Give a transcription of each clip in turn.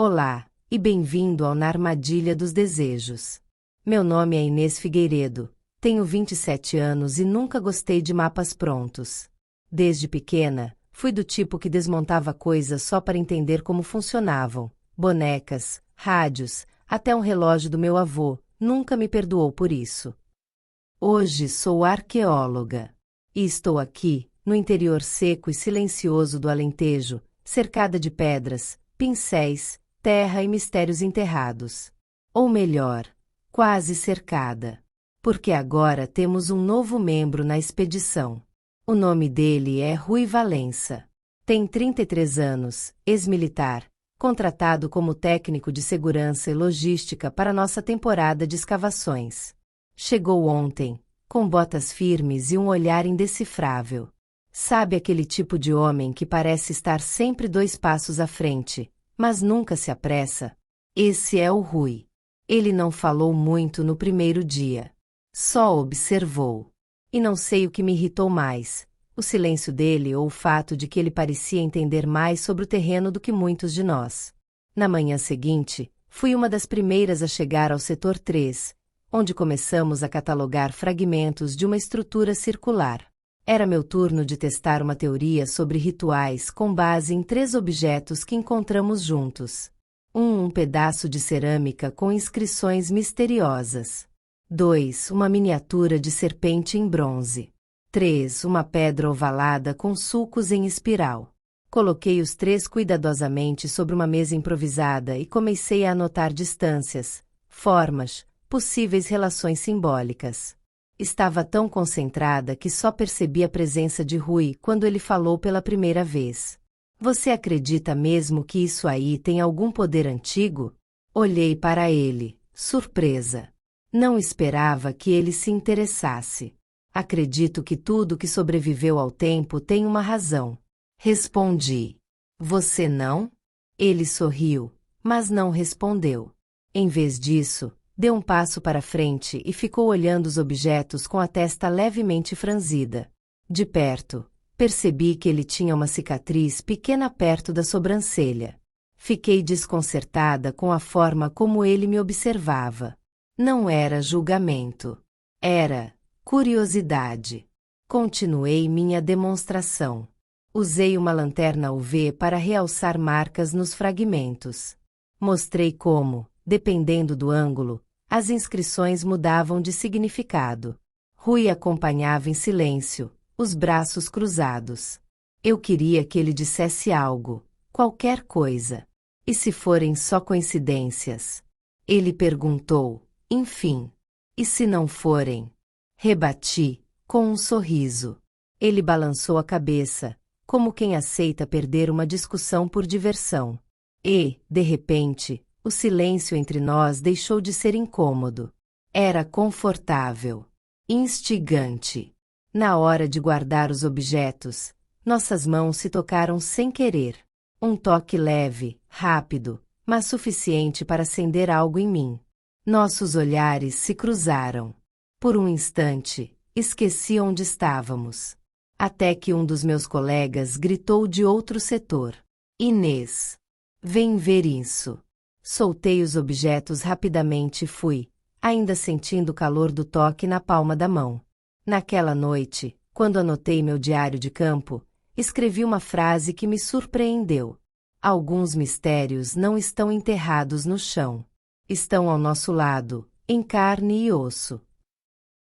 Olá, e bem-vindo ao Na Armadilha dos Desejos. Meu nome é Inês Figueiredo, tenho 27 anos e nunca gostei de mapas prontos. Desde pequena, fui do tipo que desmontava coisas só para entender como funcionavam. Bonecas, rádios, até um relógio do meu avô, nunca me perdoou por isso. Hoje sou arqueóloga. E estou aqui, no interior seco e silencioso do Alentejo, cercada de pedras, pincéis, terra e mistérios enterrados. Ou melhor, quase cercada. Porque agora temos um novo membro na expedição. O nome dele é Rui Valença. Tem 33 anos, ex-militar, contratado como técnico de segurança e logística para nossa temporada de escavações. Chegou ontem, com botas firmes e um olhar indecifrável. Sabe aquele tipo de homem que parece estar sempre 2 passos à frente, mas nunca se apressa? Esse é o Rui. Ele não falou muito no primeiro dia. Só observou. E não sei o que me irritou mais, o silêncio dele ou o fato de que ele parecia entender mais sobre o terreno do que muitos de nós. Na manhã seguinte, fui uma das primeiras a chegar ao setor 3, onde começamos a catalogar fragmentos de uma estrutura circular. Era meu turno de testar uma teoria sobre rituais com base em 3 objetos que encontramos juntos. Um pedaço de cerâmica com inscrições misteriosas. 2, uma miniatura de serpente em bronze. 3, uma pedra ovalada com sulcos em espiral. Coloquei os 3 cuidadosamente sobre uma mesa improvisada e comecei a anotar distâncias, formas, possíveis relações simbólicas. Estava tão concentrada que só percebi a presença de Rui quando ele falou pela primeira vez. Você acredita mesmo que isso aí tem algum poder antigo? Olhei para ele, surpresa. Não esperava que ele se interessasse. Acredito que tudo que sobreviveu ao tempo tem uma razão. Respondi. Você não? Ele sorriu, mas não respondeu. Em vez disso, deu um passo para frente e ficou olhando os objetos com a testa levemente franzida. De perto, percebi que ele tinha uma cicatriz pequena perto da sobrancelha. Fiquei desconcertada com a forma como ele me observava. Não era julgamento. Era curiosidade. Continuei minha demonstração. Usei uma lanterna UV para realçar marcas nos fragmentos. Mostrei como, dependendo do ângulo, as inscrições mudavam de significado. Rui acompanhava em silêncio, os braços cruzados. Eu queria que ele dissesse algo, qualquer coisa. E se forem só coincidências? Ele perguntou, enfim. E se não forem? Rebati, com um sorriso. Ele balançou a cabeça, como quem aceita perder uma discussão por diversão. E, de repente, o silêncio entre nós deixou de ser incômodo. Era confortável. Instigante. Na hora de guardar os objetos, nossas mãos se tocaram sem querer. Um toque leve, rápido, mas suficiente para acender algo em mim. Nossos olhares se cruzaram. Por um instante, esqueci onde estávamos. Até que um dos meus colegas gritou de outro setor. Inês, vem ver isso. Soltei os objetos rapidamente e fui, ainda sentindo o calor do toque na palma da mão. Naquela noite, quando anotei meu diário de campo, escrevi uma frase que me surpreendeu. Alguns mistérios não estão enterrados no chão. Estão ao nosso lado, em carne e osso.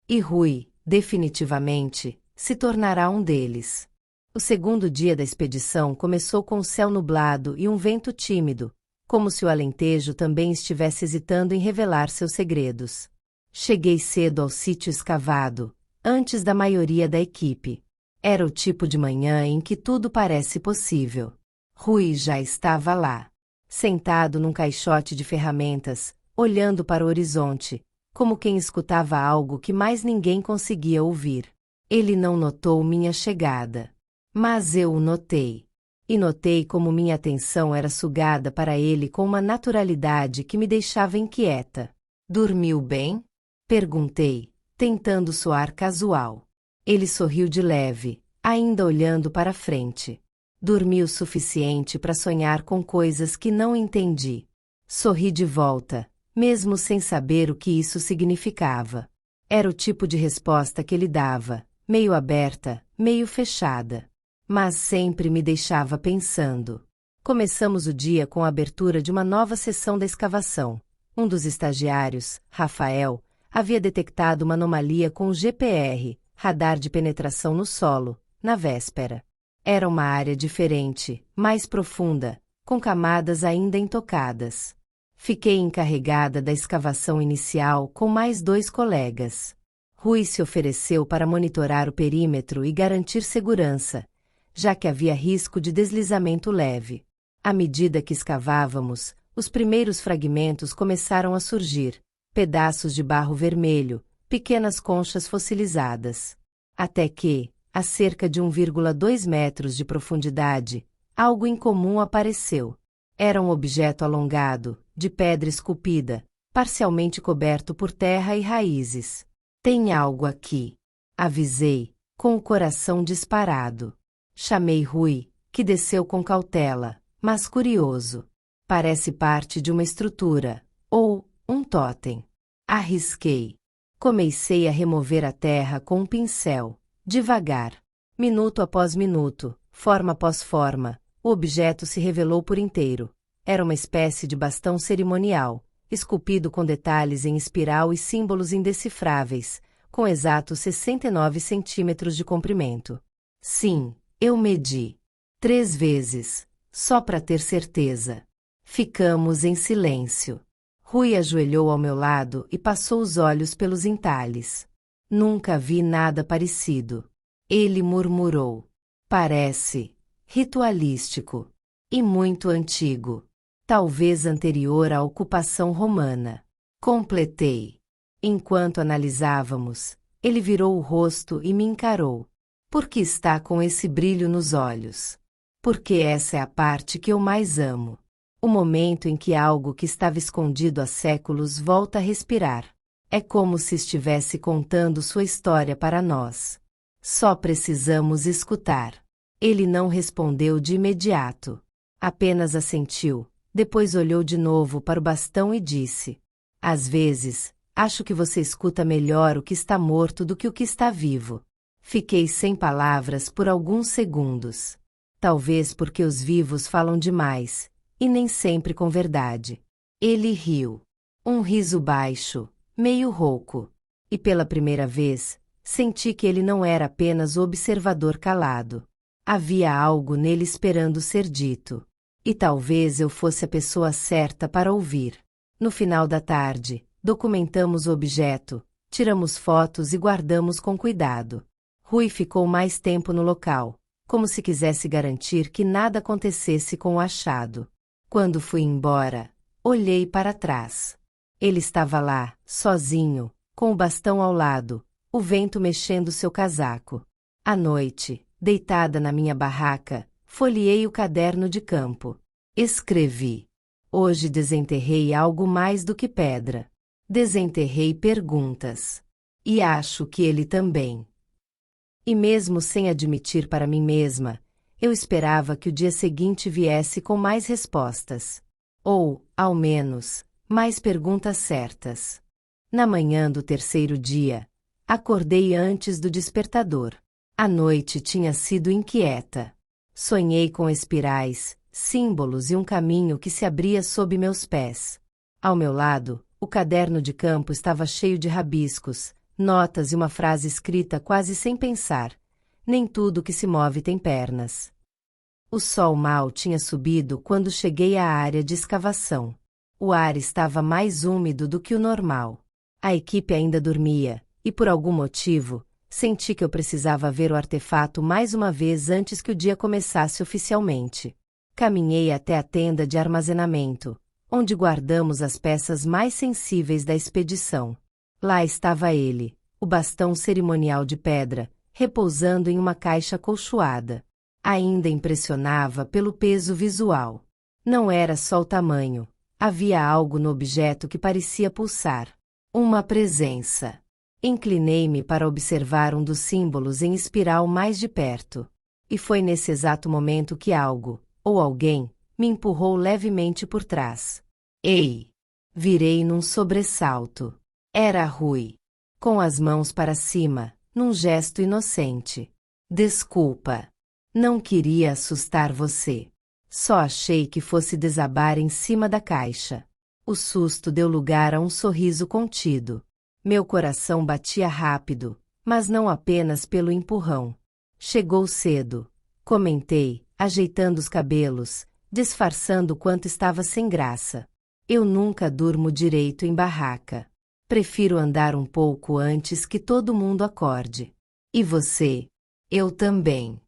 E Rui, definitivamente, se tornará um deles. O segundo dia da expedição começou com o céu nublado e um vento tímido, como se o Alentejo também estivesse hesitando em revelar seus segredos. Cheguei cedo ao sítio escavado, antes da maioria da equipe. Era o tipo de manhã em que tudo parece possível. Rui já estava lá, sentado num caixote de ferramentas, olhando para o horizonte, como quem escutava algo que mais ninguém conseguia ouvir. Ele não notou minha chegada. Mas eu o notei. E notei como minha atenção era sugada para ele com uma naturalidade que me deixava inquieta. Dormiu bem? Perguntei, tentando soar casual. Ele sorriu de leve, ainda olhando para frente. Dormi o suficiente para sonhar com coisas que não entendi. Sorri de volta, mesmo sem saber o que isso significava. Era o tipo de resposta que ele dava, meio aberta, meio fechada. Mas sempre me deixava pensando. Começamos o dia com a abertura de uma nova sessão da escavação. Um dos estagiários, Rafael, havia detectado uma anomalia com o GPR, radar de penetração no solo, na véspera. Era uma área diferente, mais profunda, com camadas ainda intocadas. Fiquei encarregada da escavação inicial com mais 2 colegas. Rui se ofereceu para monitorar o perímetro e garantir segurança, já que havia risco de deslizamento leve. À medida que escavávamos, os primeiros fragmentos começaram a surgir, pedaços de barro vermelho, pequenas conchas fossilizadas. Até que, a cerca de 1,2 metros de profundidade, algo incomum apareceu. Era um objeto alongado, de pedra esculpida, parcialmente coberto por terra e raízes. Tem algo aqui, avisei, com o coração disparado. Chamei Rui, que desceu com cautela, mas curioso. Parece parte de uma estrutura, ou um totem. Arrisquei. Comecei a remover a terra com um pincel, devagar. Minuto após minuto, forma após forma, o objeto se revelou por inteiro. Era uma espécie de bastão cerimonial, esculpido com detalhes em espiral e símbolos indecifráveis, com exatos 69 centímetros de comprimento. Sim, eu medi 3 vezes, só para ter certeza. Ficamos em silêncio. Rui ajoelhou ao meu lado e passou os olhos pelos entalhes. Nunca vi nada parecido. Ele murmurou. Parece ritualístico e muito antigo. Talvez anterior à ocupação romana. Completei. Enquanto analisávamos, ele virou o rosto e me encarou. Por que está com esse brilho nos olhos? Porque essa é a parte que eu mais amo. O momento em que algo que estava escondido há séculos volta a respirar. É como se estivesse contando sua história para nós. Só precisamos escutar. Ele não respondeu de imediato. Apenas assentiu, depois olhou de novo para o bastão e disse: Às vezes, acho que você escuta melhor o que está morto do que o que está vivo. Fiquei sem palavras por alguns segundos. Talvez porque os vivos falam demais, e nem sempre com verdade. Ele riu. Um riso baixo, meio rouco. E pela primeira vez, senti que ele não era apenas o observador calado. Havia algo nele esperando ser dito. E talvez eu fosse a pessoa certa para ouvir. No final da tarde, documentamos o objeto, tiramos fotos e guardamos com cuidado. Rui ficou mais tempo no local, como se quisesse garantir que nada acontecesse com o achado. Quando fui embora, olhei para trás. Ele estava lá, sozinho, com o bastão ao lado, o vento mexendo seu casaco. À noite, deitada na minha barraca, folheei o caderno de campo. Escrevi. Hoje desenterrei algo mais do que pedra. Desenterrei perguntas. E acho que ele também. E mesmo sem admitir para mim mesma, eu esperava que o dia seguinte viesse com mais respostas. Ou, ao menos, mais perguntas certas. Na manhã do terceiro dia, acordei antes do despertador. A noite tinha sido inquieta. Sonhei com espirais, símbolos e um caminho que se abria sob meus pés. Ao meu lado, o caderno de campo estava cheio de rabiscos, notas e uma frase escrita quase sem pensar. Nem tudo que se move tem pernas. O sol mal tinha subido quando cheguei à área de escavação. O ar estava mais úmido do que o normal. A equipe ainda dormia, e por algum motivo, senti que eu precisava ver o artefato mais uma vez antes que o dia começasse oficialmente. Caminhei até a tenda de armazenamento, onde guardamos as peças mais sensíveis da expedição. Lá estava ele, o bastão cerimonial de pedra, repousando em uma caixa acolchoada. Ainda impressionava pelo peso visual. Não era só o tamanho. Havia algo no objeto que parecia pulsar. Uma presença. Inclinei-me para observar um dos símbolos em espiral mais de perto. E foi nesse exato momento que algo, ou alguém, me empurrou levemente por trás. Ei! Virei num sobressalto. Era Rui. Com as mãos para cima, num gesto inocente. Desculpa. Não queria assustar você. Só achei que fosse desabar em cima da caixa. O susto deu lugar a um sorriso contido. Meu coração batia rápido, mas não apenas pelo empurrão. Chegou cedo, comentei, ajeitando os cabelos, disfarçando o quanto estava sem graça. Eu nunca durmo direito em barraca. Prefiro andar um pouco antes que todo mundo acorde. E você? Eu também.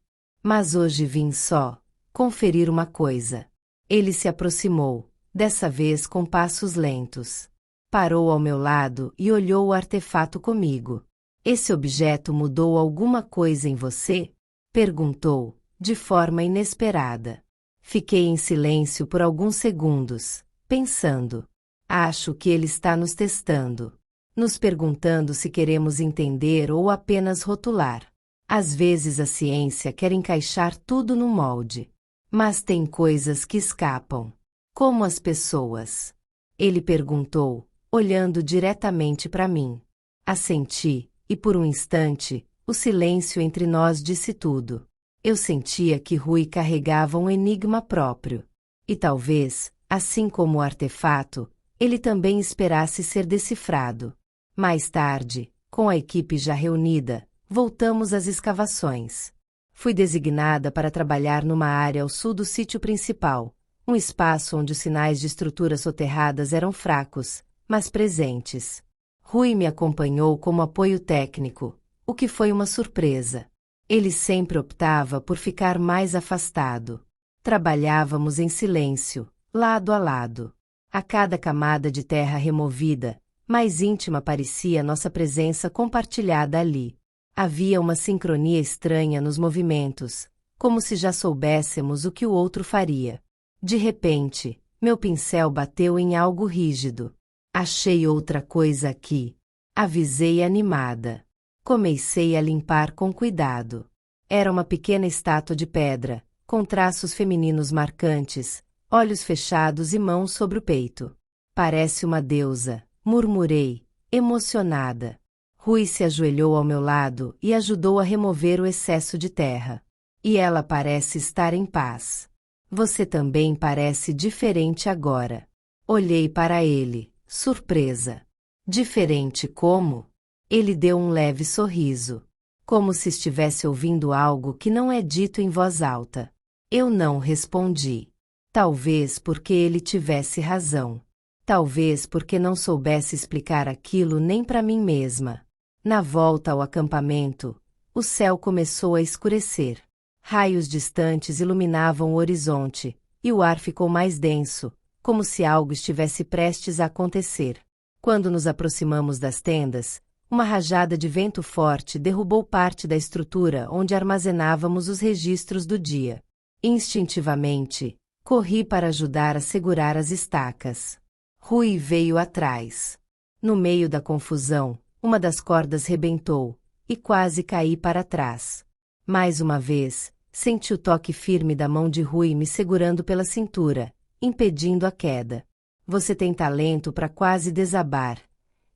Mas hoje vim só conferir uma coisa. Ele se aproximou, dessa vez com passos lentos. Parou ao meu lado e olhou o artefato comigo. Esse objeto mudou alguma coisa em você? Perguntou, de forma inesperada. Fiquei em silêncio por alguns segundos, pensando. Acho que ele está nos testando. Nos perguntando se queremos entender ou apenas rotular. Às vezes a ciência quer encaixar tudo no molde. Mas tem coisas que escapam. Como as pessoas. Ele perguntou, olhando diretamente para mim. Assenti, e por um instante, o silêncio entre nós disse tudo. Eu sentia que Rui carregava um enigma próprio. E talvez, assim como o artefato, ele também esperasse ser decifrado. Mais tarde, com a equipe já reunida, voltamos às escavações. Fui designada para trabalhar numa área ao sul do sítio principal, um espaço onde os sinais de estruturas soterradas eram fracos, mas presentes. Rui me acompanhou como apoio técnico, o que foi uma surpresa. Ele sempre optava por ficar mais afastado. Trabalhávamos em silêncio, lado a lado. A cada camada de terra removida, mais íntima parecia nossa presença compartilhada ali. Havia uma sincronia estranha nos movimentos, como se já soubéssemos o que o outro faria. De repente, meu pincel bateu em algo rígido. Achei outra coisa aqui. Avisei animada. Comecei a limpar com cuidado. Era uma pequena estátua de pedra, com traços femininos marcantes, olhos fechados e mãos sobre o peito. Parece uma deusa, murmurei, emocionada. Rui se ajoelhou ao meu lado e ajudou a remover o excesso de terra. E ela parece estar em paz. Você também parece diferente agora. Olhei para ele, surpresa. Diferente como? Ele deu um leve sorriso. Como se estivesse ouvindo algo que não é dito em voz alta. Eu não respondi. Talvez porque ele tivesse razão. Talvez porque não soubesse explicar aquilo nem para mim mesma. Na volta ao acampamento, o céu começou a escurecer. Raios distantes iluminavam o horizonte, e o ar ficou mais denso, como se algo estivesse prestes a acontecer. Quando nos aproximamos das tendas, uma rajada de vento forte derrubou parte da estrutura onde armazenávamos os registros do dia. Instintivamente, corri para ajudar a segurar as estacas. Rui veio atrás. No meio da confusão, uma das cordas rebentou, e quase caí para trás. Mais uma vez, senti o toque firme da mão de Rui me segurando pela cintura, impedindo a queda. Você tem talento para quase desabar.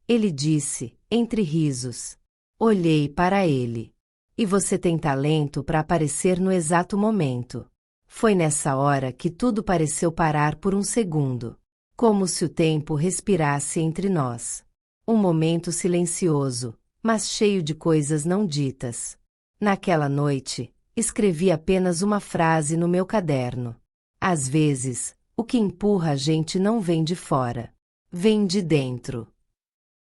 Ele disse, entre risos. Olhei para ele. E você tem talento para aparecer no exato momento. Foi nessa hora que tudo pareceu parar por um segundo. Como se o tempo respirasse entre nós. Um momento silencioso, mas cheio de coisas não ditas. Naquela noite, escrevi apenas uma frase no meu caderno. Às vezes, o que empurra a gente não vem de fora. Vem de dentro.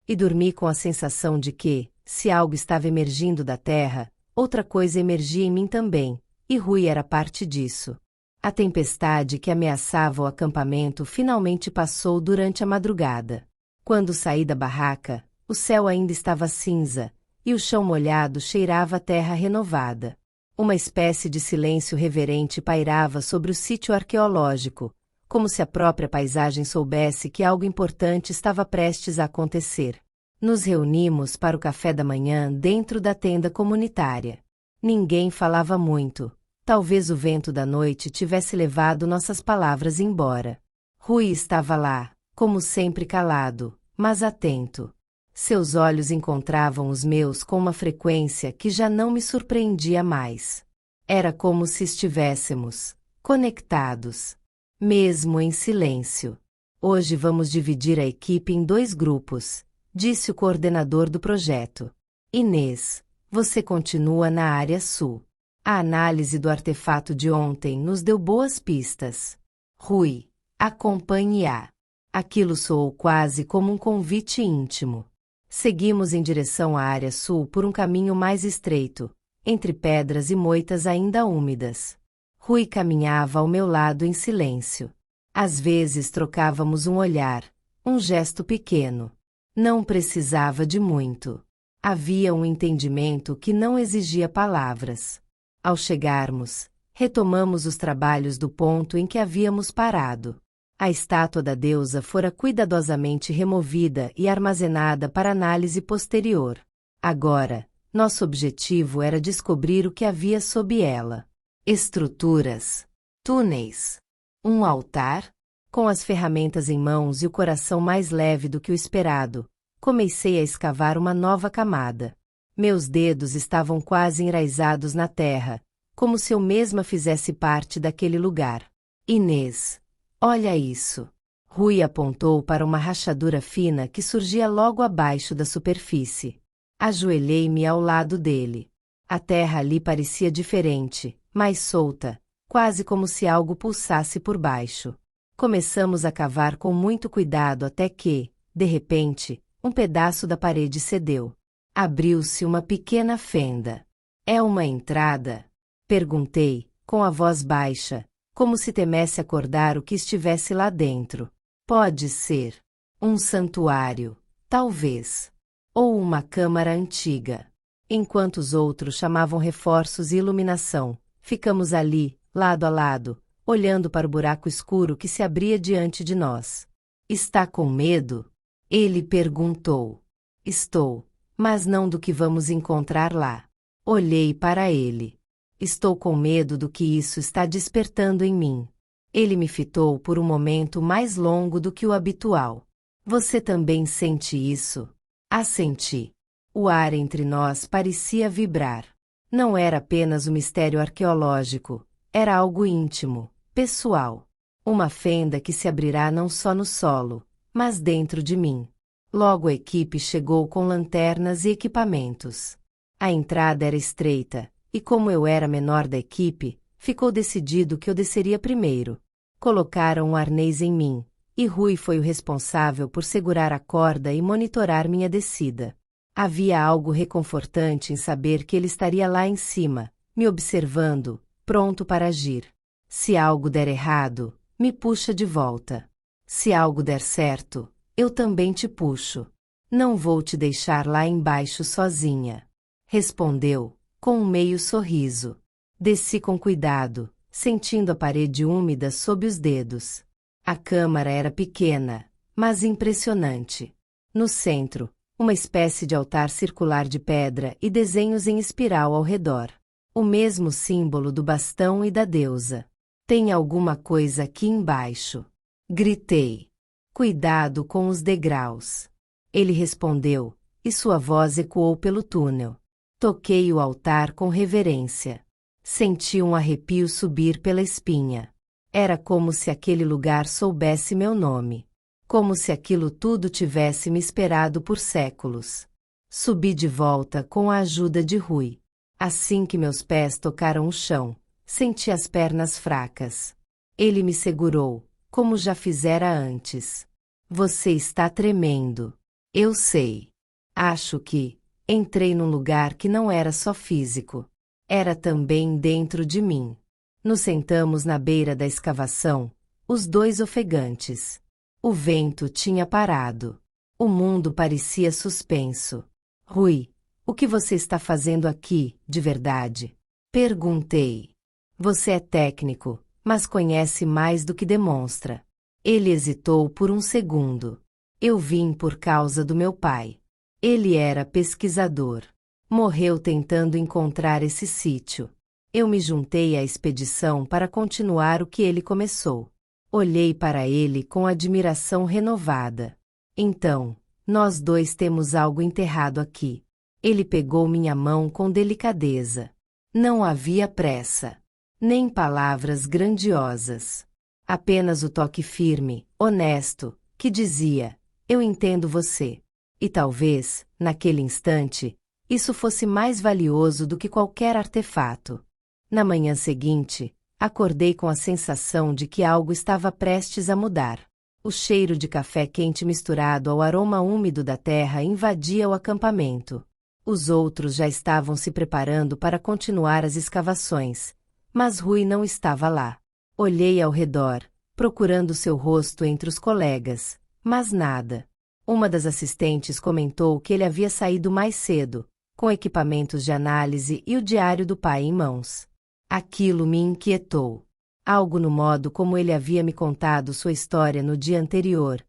E dormi com a sensação de que, se algo estava emergindo da terra, outra coisa emergia em mim também, e Rui era parte disso. A tempestade que ameaçava o acampamento finalmente passou durante a madrugada. Quando saí da barraca, o céu ainda estava cinza, e o chão molhado cheirava a terra renovada. Uma espécie de silêncio reverente pairava sobre o sítio arqueológico, como se a própria paisagem soubesse que algo importante estava prestes a acontecer. Nos reunimos para o café da manhã dentro da tenda comunitária. Ninguém falava muito, Talvez o vento da noite tivesse levado nossas palavras embora. Rui estava lá, como sempre calado, mas atento. Seus olhos encontravam os meus com uma frequência que já não me surpreendia mais. Era como se estivéssemos conectados, mesmo em silêncio. Hoje vamos dividir a equipe em 2 grupos, disse o coordenador do projeto. Inês, você continua na área sul. A análise do artefato de ontem nos deu boas pistas. Rui, acompanhe-a. Aquilo soou quase como um convite íntimo. Seguimos em direção à área sul por um caminho mais estreito, entre pedras e moitas ainda úmidas. Rui caminhava ao meu lado em silêncio. Às vezes trocávamos um olhar, um gesto pequeno. Não precisava de muito. Havia um entendimento que não exigia palavras. Ao chegarmos, retomamos os trabalhos do ponto em que havíamos parado. A estátua da deusa fora cuidadosamente removida e armazenada para análise posterior. Agora, nosso objetivo era descobrir o que havia sob ela. Estruturas, túneis, um altar. Com as ferramentas em mãos e o coração mais leve do que o esperado, comecei a escavar uma nova camada. Meus dedos estavam quase enraizados na terra, como se eu mesma fizesse parte daquele lugar. Inês, olha isso. Rui apontou para uma rachadura fina que surgia logo abaixo da superfície. Ajoelhei-me ao lado dele. A terra ali parecia diferente, mais solta, quase como se algo pulsasse por baixo. Começamos a cavar com muito cuidado até que, de repente, um pedaço da parede cedeu. Abriu-se uma pequena fenda. É uma entrada? Perguntei, com a voz baixa, como se temesse acordar o que estivesse lá dentro. Pode ser. Um santuário, talvez. Ou uma câmara antiga. Enquanto os outros chamavam reforços e iluminação, ficamos ali, lado a lado, olhando para o buraco escuro que se abria diante de nós. Está com medo? Ele perguntou. Estou, mas não do que vamos encontrar lá. Olhei para ele. Estou com medo do que isso está despertando em mim. Ele me fitou por um momento mais longo do que o habitual. Você também sente isso? Assenti. O ar entre nós parecia vibrar. Não era apenas um mistério arqueológico, era algo íntimo, pessoal. Uma fenda que se abrirá não só no solo, mas dentro de mim. Logo a equipe chegou com lanternas e equipamentos. A entrada era estreita, e como eu era a menor da equipe, ficou decidido que eu desceria primeiro. Colocaram um arnês em mim, e Rui foi o responsável por segurar a corda e monitorar minha descida. Havia algo reconfortante em saber que ele estaria lá em cima, me observando, pronto para agir. Se algo der errado, me puxa de volta. Se algo der certo, eu também te puxo. Não vou te deixar lá embaixo sozinha. Respondeu, com um meio sorriso. Desci com cuidado, sentindo a parede úmida sob os dedos. A câmara era pequena, mas impressionante. No centro, uma espécie de altar circular de pedra e desenhos em espiral ao redor. O mesmo símbolo do bastão e da deusa. Tem alguma coisa aqui embaixo. Gritei. Cuidado com os degraus. Ele respondeu, e sua voz ecoou pelo túnel. Toquei o altar com reverência. Senti um arrepio subir pela espinha. Era como se aquele lugar soubesse meu nome. Como se aquilo tudo tivesse me esperado por séculos. Subi de volta com a ajuda de Rui. Assim que meus pés tocaram o chão, senti as pernas fracas. Ele me segurou, como já fizera antes. Você está tremendo. Eu sei. Acho que entrei num lugar que não era só físico. Era também dentro de mim. Nos sentamos na beira da escavação, os 2 ofegantes. O vento tinha parado. O mundo parecia suspenso. Rui, o que você está fazendo aqui, de verdade? Perguntei. Você é técnico, mas conhece mais do que demonstra. Ele hesitou por um segundo. Eu vim por causa do meu pai. Ele era pesquisador. Morreu tentando encontrar esse sítio. Eu me juntei à expedição para continuar o que ele começou. Olhei para ele com admiração renovada. Então, nós dois temos algo enterrado aqui. Ele pegou minha mão com delicadeza. Não havia pressa, nem palavras grandiosas. Apenas o toque firme, honesto, que dizia: eu entendo você. E talvez, naquele instante, isso fosse mais valioso do que qualquer artefato. Na manhã seguinte, acordei com a sensação de que algo estava prestes a mudar. O cheiro de café quente misturado ao aroma úmido da terra invadia o acampamento. Os outros já estavam se preparando para continuar as escavações, mas Rui não estava lá. Olhei ao redor, procurando seu rosto entre os colegas, mas nada. Uma das assistentes comentou que ele havia saído mais cedo, com equipamentos de análise e o diário do pai em mãos. Aquilo me inquietou. Algo no modo como ele havia me contado sua história no dia anterior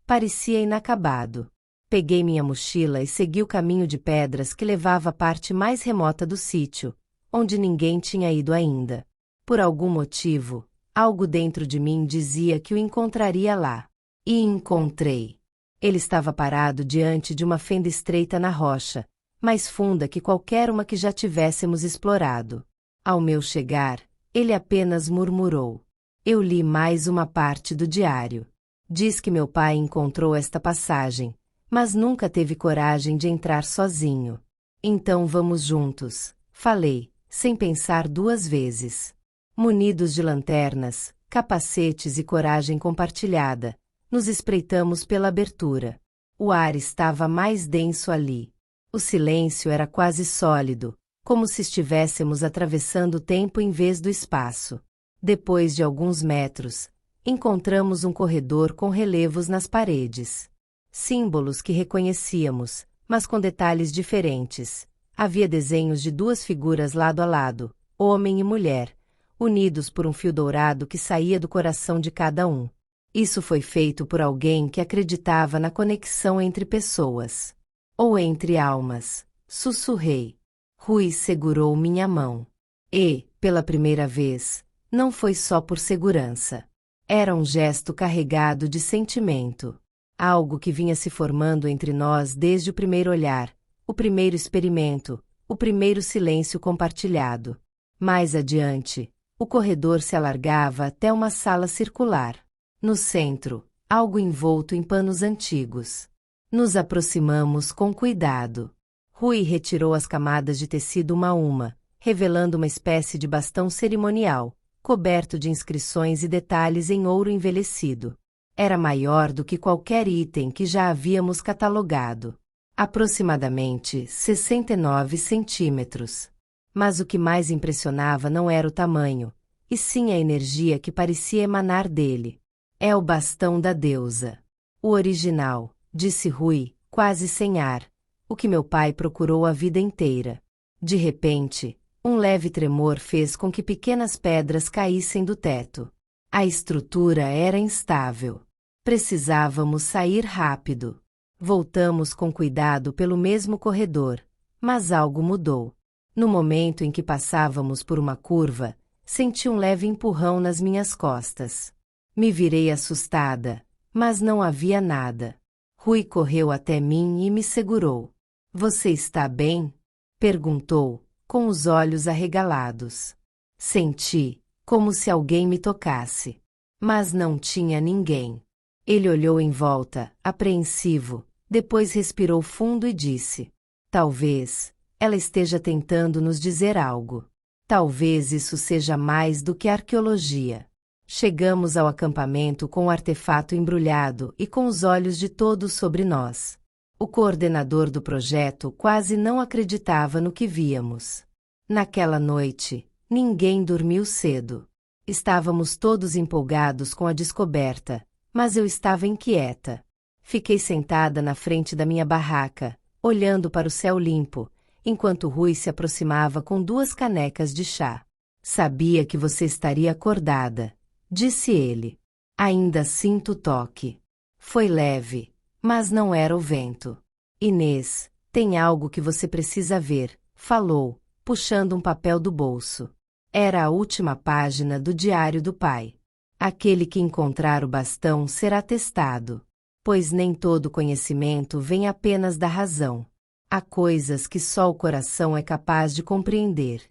parecia inacabado. Peguei minha mochila e segui o caminho de pedras que levava à parte mais remota do sítio, onde ninguém tinha ido ainda. Por algum motivo, algo dentro de mim dizia que o encontraria lá. E encontrei. Ele estava parado diante de uma fenda estreita na rocha, mais funda que qualquer uma que já tivéssemos explorado. Ao meu chegar, ele apenas murmurou. Eu li mais uma parte do diário. Diz que meu pai encontrou esta passagem, mas nunca teve coragem de entrar sozinho. Então vamos juntos, falei, sem pensar duas vezes. Munidos de lanternas, capacetes e coragem compartilhada, nos espreitamos pela abertura. O ar estava mais denso ali. O silêncio era quase sólido, como se estivéssemos atravessando o tempo em vez do espaço. Depois de alguns metros, encontramos um corredor com relevos nas paredes. Símbolos que reconhecíamos, mas com detalhes diferentes. Havia desenhos de duas figuras lado a lado, homem e mulher, unidos por um fio dourado que saía do coração de cada um. Isso foi feito por alguém que acreditava na conexão entre pessoas. Ou entre almas, sussurrei. Rui segurou minha mão. E, pela primeira vez, não foi só por segurança. Era um gesto carregado de sentimento. Algo que vinha se formando entre nós desde o primeiro olhar, o primeiro experimento, o primeiro silêncio compartilhado. Mais adiante, o corredor se alargava até uma sala circular. No centro, algo envolto em panos antigos. Nos aproximamos com cuidado. Rui retirou as camadas de tecido uma a uma, revelando uma espécie de bastão cerimonial, coberto de inscrições e detalhes em ouro envelhecido. Era maior do que qualquer item que já havíamos catalogado. Aproximadamente 69 centímetros. Mas o que mais impressionava não era o tamanho, e sim a energia que parecia emanar dele. É o bastão da deusa. O original, disse Rui, quase sem ar, o que meu pai procurou a vida inteira. De repente, um leve tremor fez com que pequenas pedras caíssem do teto. A estrutura era instável. Precisávamos sair rápido. Voltamos com cuidado pelo mesmo corredor, mas algo mudou. No momento em que passávamos por uma curva, senti um leve empurrão nas minhas costas. Me virei assustada, mas não havia nada. Rui correu até mim e me segurou. Você está bem? Perguntou, com os olhos arregalados. Senti, como se alguém me tocasse. Mas não tinha ninguém. Ele olhou em volta, apreensivo, depois respirou fundo e disse: talvez ela esteja tentando nos dizer algo. Talvez isso seja mais do que arqueologia. Chegamos ao acampamento com o artefato embrulhado e com os olhos de todos sobre nós. O coordenador do projeto quase não acreditava no que víamos. Naquela noite, ninguém dormiu cedo. Estávamos todos empolgados com a descoberta, mas eu estava inquieta. Fiquei sentada na frente da minha barraca, olhando para o céu limpo, enquanto Rui se aproximava com duas canecas de chá. Sabia que você estaria acordada, disse ele. Ainda sinto o toque. Foi leve, mas não era o vento. Inês, tem algo que você precisa ver, falou, puxando um papel do bolso. Era a última página do diário do pai. Aquele que encontrar o bastão será testado, pois nem todo conhecimento vem apenas da razão. Há coisas que só o coração é capaz de compreender.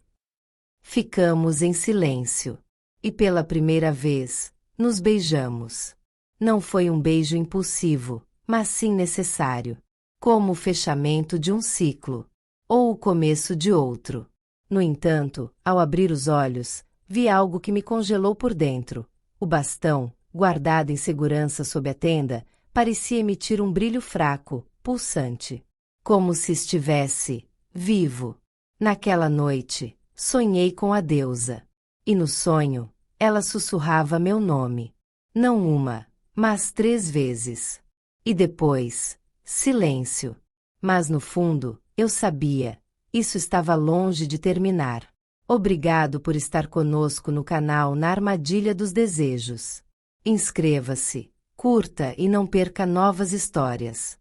Ficamos em silêncio. E pela primeira vez, nos beijamos. Não foi um beijo impulsivo, mas sim necessário. Como o fechamento de um ciclo. Ou o começo de outro. No entanto, ao abrir os olhos, vi algo que me congelou por dentro. O bastão, guardado em segurança sob a tenda, parecia emitir um brilho fraco, pulsante. Como se estivesse vivo. Naquela noite, sonhei com a deusa. E no sonho, ela sussurrava meu nome. Não uma, mas 3 vezes. E depois, silêncio. Mas no fundo, eu sabia, isso estava longe de terminar. Obrigado por estar conosco no canal Na Armadilha dos Desejos. Inscreva-se, curta e não perca novas histórias.